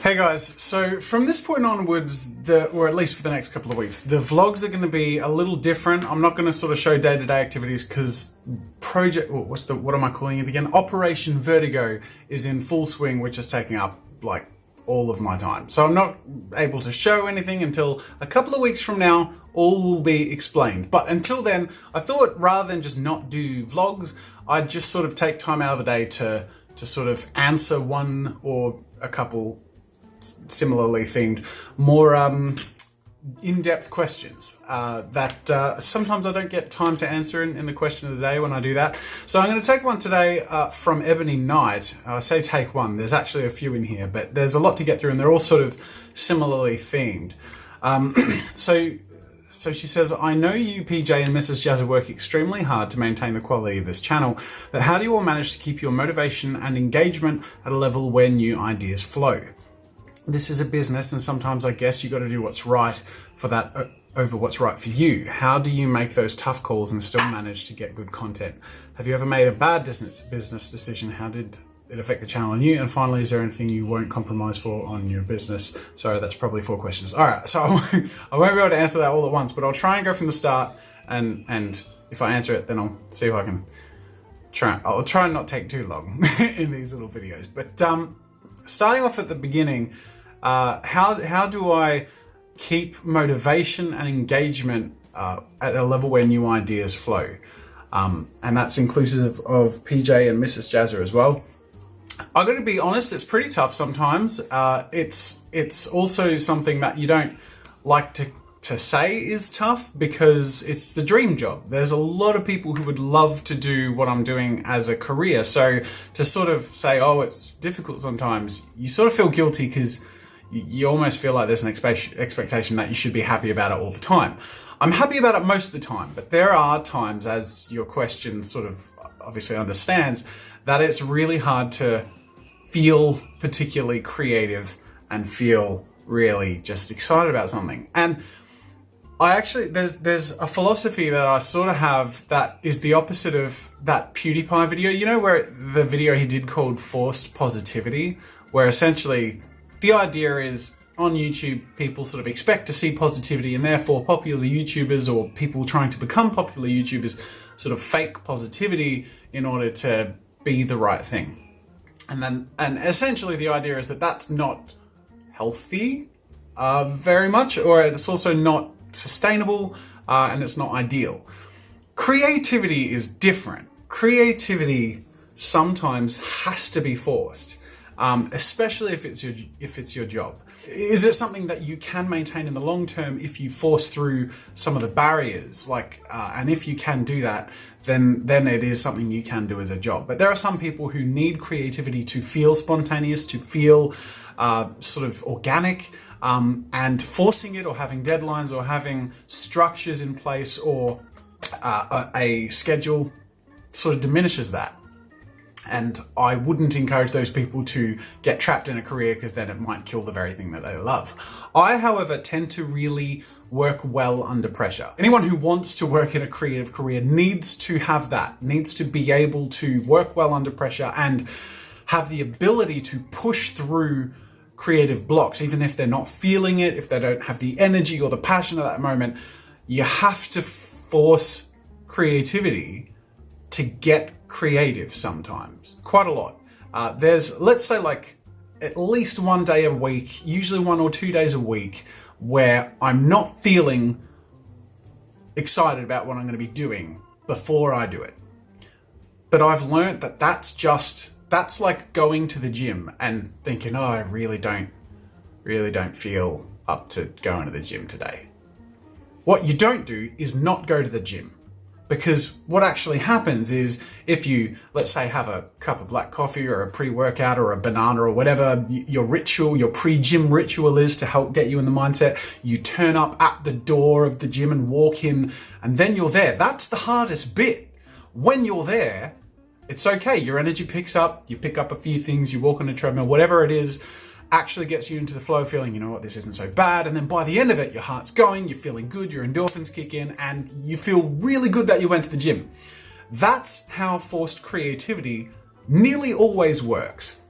Hey guys, so from this point onwards, or at least for the next couple of weeks, the vlogs are going to be a little different. I'm not going to sort of show day-to-day activities because what am I calling it again? Operation Vertigo is in full swing, which is taking up like all of my time. So I'm not able to show anything until a couple of weeks from now. All will be explained. But until then, I thought rather than just not do vlogs, I'd just sort of take time out of the day to sort of answer one or a couple similarly themed, more in-depth questions that sometimes I don't get time to answer in the question of the day when I do that. So I'm going to take one today from Ebony Knight. I say take one, there's actually a few in here, but there's a lot to get through and they're all sort of similarly themed. So she says, I know you, PJ and Mrs. Jazza work extremely hard to maintain the quality of this channel, but how do you all manage to keep your motivation and engagement at a level where new ideas flow? This is a business, and sometimes I guess you got to do what's right for that over what's right for you. How do you make those tough calls and still manage to get good content? Have you ever made a bad business decision? How did it affect the channel and you? And finally, is there anything you won't compromise for on your business? Sorry, that's probably 4 questions. All right, so I won't be able to answer that all at once, but I'll try and go from the start. And if I answer it, then I'll see if I can try. I'll try and not take too long in these little videos. But starting off at the beginning. How do I keep motivation and engagement at a level where new ideas flow? And that's inclusive of PJ and Mrs. Jazza as well. I got to be honest, it's pretty tough sometimes. It's also something that you don't like to say is tough because it's the dream job. There's a lot of people who would love to do what I'm doing as a career. So to sort of say, oh, it's difficult sometimes, you sort of feel guilty because you almost feel like there's an expectation that you should be happy about it all the time. I'm happy about it most of the time, but there are times, as your question sort of obviously understands, that it's really hard to feel particularly creative and feel really just excited about something. And I actually, there's a philosophy that I sort of have that is the opposite of that PewDiePie video, you know, where the video he did called Forced Positivity, where essentially the idea is on YouTube, people sort of expect to see positivity and therefore popular YouTubers or people trying to become popular YouTubers sort of fake positivity in order to be the right thing. And essentially the idea is that that's not healthy very much, or it's also not sustainable and it's not ideal. Creativity is different. Creativity sometimes has to be forced. Especially if it's your job. Is it something that you can maintain in the long term if you force through some of the barriers? And if you can do that, then it is something you can do as a job. But there are some people who need creativity to feel spontaneous, to feel sort of organic, and forcing it or having deadlines or having structures in place or a schedule sort of diminishes that. And I wouldn't encourage those people to get trapped in a career because then it might kill the very thing that they love. I, however, tend to really work well under pressure. Anyone who wants to work in a creative career needs to have that, needs to be able to work well under pressure and have the ability to push through creative blocks, even if they're not feeling it, if they don't have the energy or the passion at that moment. You have to force creativity to get creative sometimes, quite a lot. There's, let's say, like at least one day a week, usually 1 or 2 days a week, where I'm not feeling excited about what I'm going to be doing before I do it. But I've learned that that's like going to the gym and thinking, oh, I really don't feel up to going to the gym today. What you don't do is not go to the gym. Because what actually happens is if you, let's say, have a cup of black coffee or a pre-workout or a banana or whatever your ritual, your pre-gym ritual is to help get you in the mindset, you turn up at the door of the gym and walk in and then you're there. That's the hardest bit. When you're there, it's okay. Your energy picks up, you pick up a few things, you walk on a treadmill, whatever it is, actually gets you into the flow feeling, you know what, this isn't so bad. And then by the end of it, your heart's going, you're feeling good, your endorphins kick in, and you feel really good that you went to the gym. That's how forced creativity nearly always works.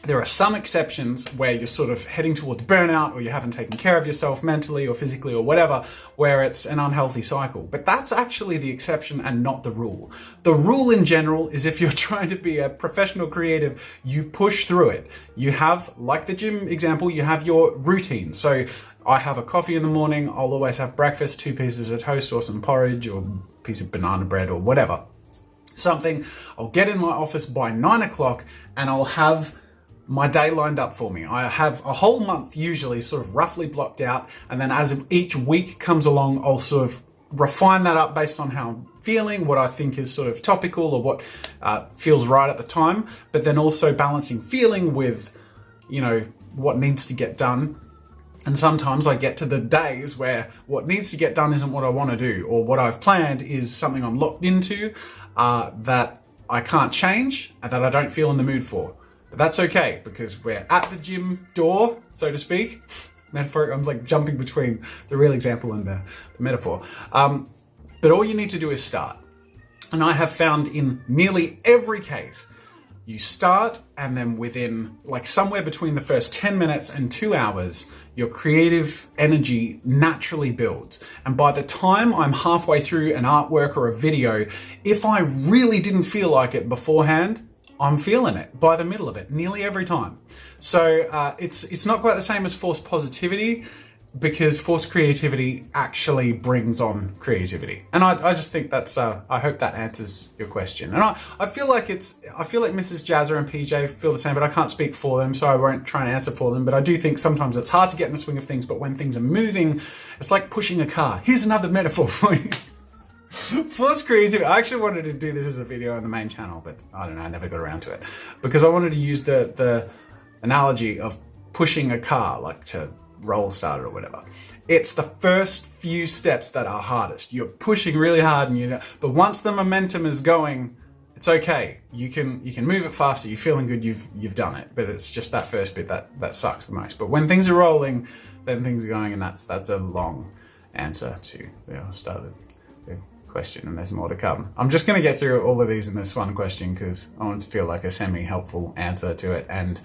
There are some exceptions where you're sort of heading towards burnout, or you haven't taken care of yourself mentally or physically or whatever, where it's an unhealthy cycle. But that's actually the exception and not the rule. The rule in general is if you're trying to be a professional creative, you push through it. You have, like the gym example, you have your routine. So I have a coffee in the morning. I'll always have breakfast, 2 pieces of toast or some porridge or a piece of banana bread or whatever. Something. I'll get in my office by 9 o'clock and I'll have my day lined up for me. I have a whole month usually sort of roughly blocked out, and then as each week comes along, I'll sort of refine that up based on how I'm feeling, what I think is sort of topical or what feels right at the time, but then also balancing feeling with, what needs to get done. And sometimes I get to the days where what needs to get done isn't what I want to do, or what I've planned is something I'm locked into that I can't change and that I don't feel in the mood for. But that's okay, because we're at the gym door, so to speak. Metaphor, I'm like jumping between the real example and the metaphor. But all you need to do is start. And I have found in nearly every case, you start, and then within like somewhere between the first 10 minutes and 2 hours, your creative energy naturally builds. And by the time I'm halfway through an artwork or a video, if I really didn't feel like it beforehand, I'm feeling it by the middle of it, nearly every time. So it's not quite the same as forced positivity, because forced creativity actually brings on creativity. And I just think that's, I hope that answers your question. And I feel like Mrs. Jazza and PJ feel the same, but I can't speak for them, so I won't try and answer for them. But I do think sometimes it's hard to get in the swing of things, but when things are moving, it's like pushing a car. Here's another metaphor for you. Forced creativity. I actually wanted to do this as a video on the main channel, but I don't know, I never got around to it. Because I wanted to use the analogy of pushing a car, like to roll start it or whatever. It's the first few steps that are hardest. You're pushing really hard, but once the momentum is going, it's okay. You can move it faster. You're feeling good. You've done it. But it's just that first bit that sucks the most. But when things are rolling, then things are going, and that's a long answer to the start of the question, and there's more to come. I'm just going to get through all of these in this one question because I want it to feel like a semi-helpful answer to it, and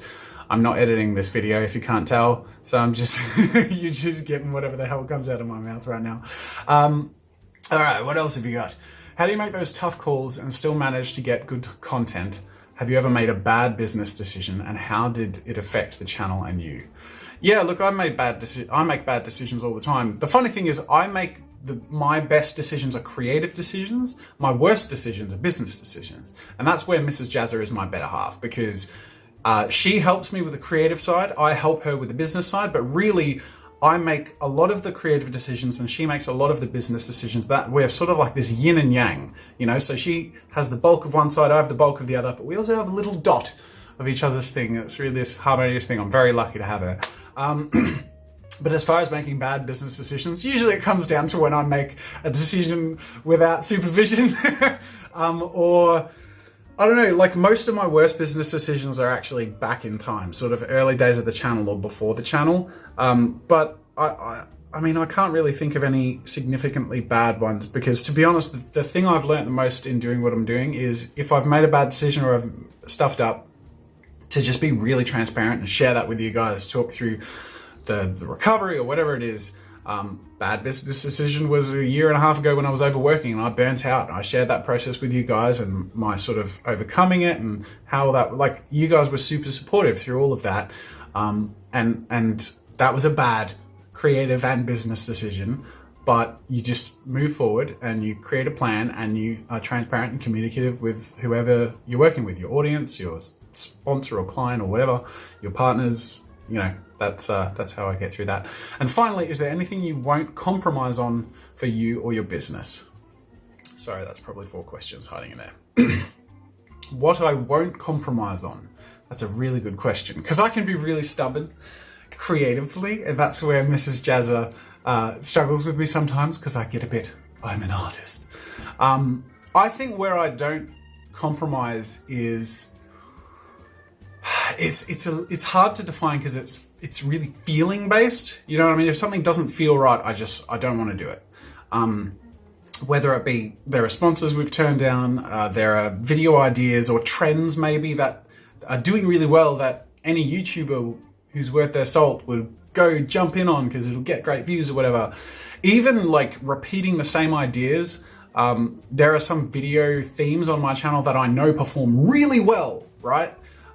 I'm not editing this video if you can't tell, so I'm just you're just getting whatever the hell comes out of my mouth right now. All right, what else have you got? How do you make those tough calls and still manage to get good content? Have you ever made a bad business decision, and how did it affect the channel and you? Yeah, look, I make bad decisions all the time. The funny thing is, my best decisions are creative decisions. My worst decisions are business decisions. And that's where Mrs. Jazza is my better half, because she helps me with the creative side. I help her with the business side, but really I make a lot of the creative decisions and she makes a lot of the business decisions. That we're sort of like this yin and yang, so she has the bulk of one side, I have the bulk of the other, but we also have a little dot of each other's thing. It's really this harmonious thing. I'm very lucky to have her. But as far as making bad business decisions, usually it comes down to when I make a decision without supervision or I don't know, like most of my worst business decisions are actually back in time, sort of early days of the channel or before the channel. But I mean, I can't really think of any significantly bad ones, because to be honest, the thing I've learned the most in doing what I'm doing is if I've made a bad decision or I've stuffed up, to just be really transparent and share that with you guys, talk through the recovery or whatever it is. Bad business decision was a year and a half ago when I was overworking and I burnt out. I shared that process with you guys and my sort of overcoming it and how that, like, you guys were super supportive through all of that. And that was a bad creative and business decision, but you just move forward and you create a plan and you are transparent and communicative with whoever you're working with, your audience, your sponsor or client or whatever, your partners. That's how I get through that. And finally, is there anything you won't compromise on for you or your business? Sorry, that's probably 4 questions hiding in there. What I won't compromise on. That's a really good question, because I can be really stubborn creatively, and that's where Mrs. Jazza struggles with me sometimes, because I'm an artist. I think where I don't compromise is, it's hard to define because it's really feeling based. You know what I mean? If something doesn't feel right, I don't want to do it. Whether it be there are sponsors we've turned down, there are video ideas or trends maybe that are doing really well that any YouTuber who's worth their salt would go jump in on because it'll get great views or whatever. Even like repeating the same ideas. There are some video themes on my channel that I know perform really well, right?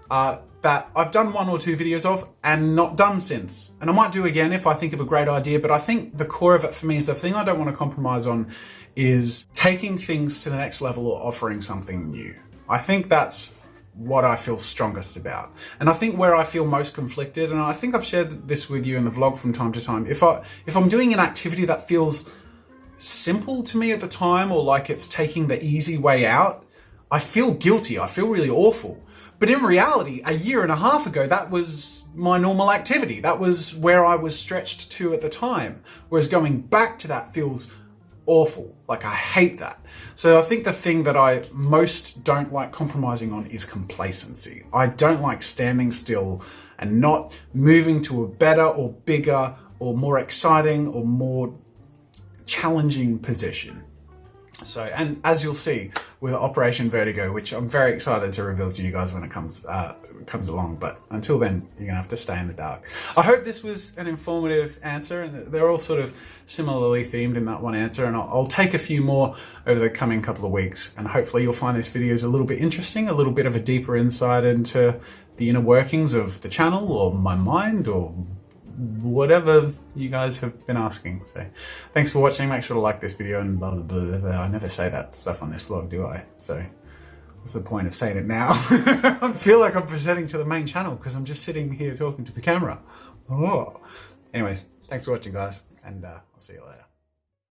That I've done 1 or 2 videos of and not done since. And I might do again if I think of a great idea, but I think the core of it for me is the thing I don't want to compromise on is taking things to the next level or offering something new. I think that's what I feel strongest about. And I think where I feel most conflicted, and I think I've shared this with you in the vlog from time to time, if I'm doing an activity that feels simple to me at the time or like it's taking the easy way out, I feel guilty. I feel really awful. But in reality, a year and a half ago, that was my normal activity. That was where I was stretched to at the time. Whereas going back to that feels awful. Like, I hate that. So I think the thing that I most don't like compromising on is complacency. I don't like standing still and not moving to a better or bigger or more exciting or more challenging position. So, and as you'll see with Operation Vertigo, which I'm very excited to reveal to you guys when it comes along, but until then, you're gonna have to stay in the dark. I hope this was an informative answer, and they're all sort of similarly themed in that one answer, and I'll take a few more over the coming couple of weeks, and hopefully you'll find these videos a little bit interesting, a little bit of a deeper insight into the inner workings of the channel or my mind or whatever you guys have been asking. So thanks for watching. Make sure to like this video and blah, blah, blah, blah. I never say that stuff on this vlog, do I? So what's the point of saying it now? I feel like I'm presenting to the main channel because I'm just sitting here talking to the camera. Oh. Anyways, thanks for watching, guys, and I'll see you later.